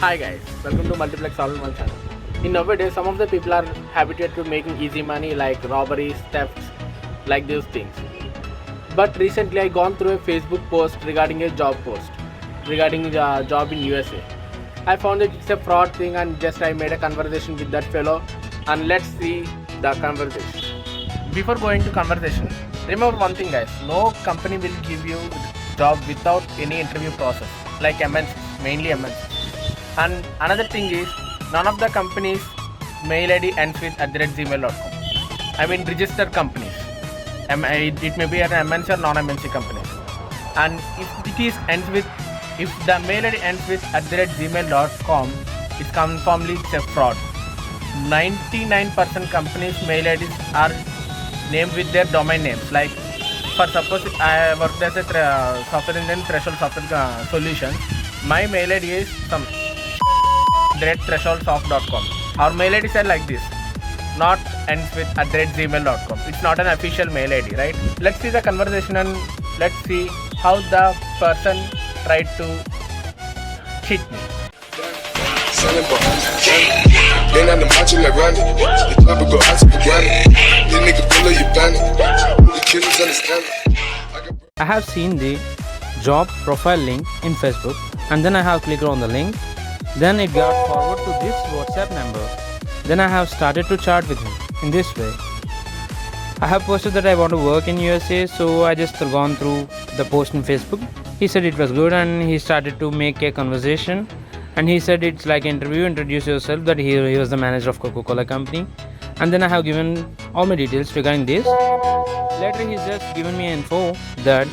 Hi guys, welcome to multiplexallinonechannel. In nowadays, some of the people are habituated to making easy money like robberies, thefts, like those things. But recently, I gone through a Facebook post regarding a job post regarding a job in USA. I found that it's a fraud thing, and just I made a conversation with that fellow, and let's see the conversation. Before going to conversation, remember one thing, guys: no company will give you job without any interview process, like MNCs, mainly MNCs. And another thing is, none of the companies mail ID ends with @gmail.com. I mean registered companies. It may be an MNC or non-MNC companies. And if the mail ID ends with @gmail.com, it's confirmly it's a fraud. 99% companies mail IDs are named with their domain names. Like for suppose I worked as a software engineer threshold software solution. My mail ID is some thresholdsoft.com. Our mail ID said like this, not ends with @gmail.com. It's not an official mail ID, right? Let's see the conversation and let's see how the person tried to cheat me. Been on the macho like Ronnie. The club will go out to the granny. This nigga pull up your bandit. The killers understand it. I have seen the job profile link in Facebook, and then I have clicked on the link. Then it got forward to this WhatsApp number. Then I have started to chat with him in this way. I have posted that I want to work in USA, so I just gone through the post in Facebook. He said it was good, and he started to make a conversation. And he said it's like interview, introduce yourself, that he was the manager of Coca-Cola company. And then I have given all my details regarding this. Later he's just given me info that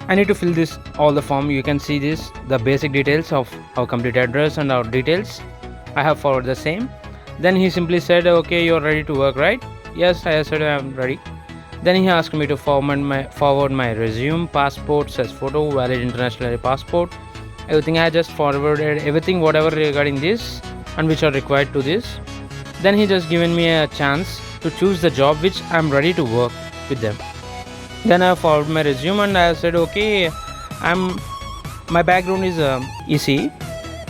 I need to fill this all the form. You can see this, the basic details of our complete address and our details. I have forwarded the same. Then he simply said, okay, you're ready to work, right? Yes, I said I'm ready. Then he asked me to forward my resume, passport, size photo, valid international passport. Everything I just forwarded, everything whatever regarding this and which are required to this. Then he just given me a chance to choose the job which I'm ready to work with them. Then I forwarded my resume and I said, okay, my background is EC.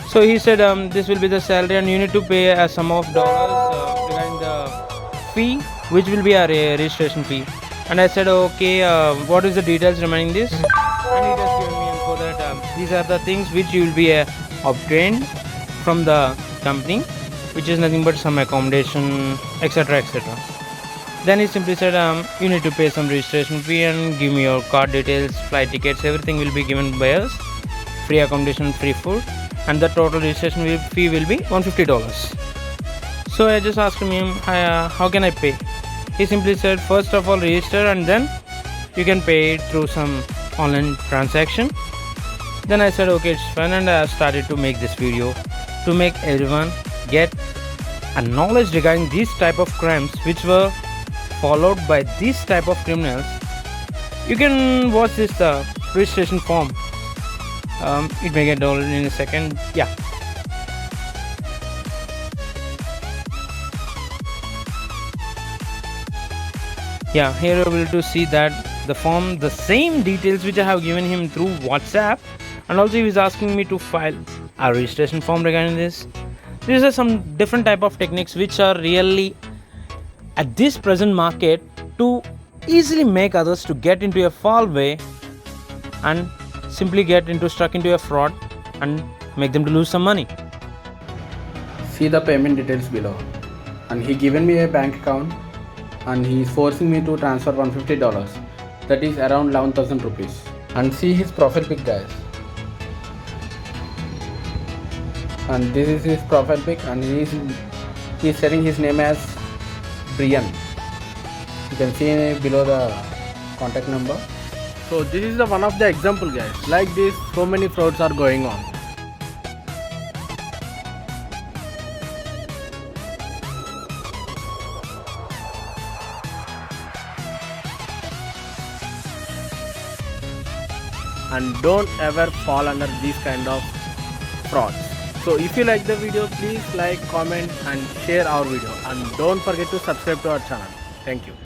So he said this will be the salary and you need to pay a sum of dollars regarding the fee, which will be a registration fee. And I said, okay, what is the details remaining this? And he just given me info that these are the things which you will be obtained from the company, which is nothing but some accommodation, etc, etc. Then he simply said you need to pay some registration fee and give me your card details, flight tickets, everything will be given by us, free accommodation, free food, and the total registration fee will be $150. So I just asked him how can I pay. He simply said first of all register and then you can pay it through some online transaction. Then I said okay, it's fine, and I started to make this video to make everyone get a knowledge regarding these type of crimes which were followed by these type of criminals. You can watch this registration form. It may get downloaded in a second. Yeah. Yeah, here you will to see that the form, the same details which I have given him through WhatsApp, and also he was asking me to file a registration form regarding this. These are some different type of techniques which are really at this present market to easily make others to get into a fall way and simply get stuck into a fraud and make them to lose some money. See the payment details below. And he given me a bank account and he is forcing me to transfer $150. That is around 11,000 rupees. And see his profile pic, guys. And this is his profile pic, and he is setting his name as Brian. You can see below the contact number. So this is the one of the example, guys. Like this, so many frauds are going on. And don't ever fall under these kind of frauds. So if you like the video, please like, comment and share our video, and don't forget to subscribe to our channel. Thank you.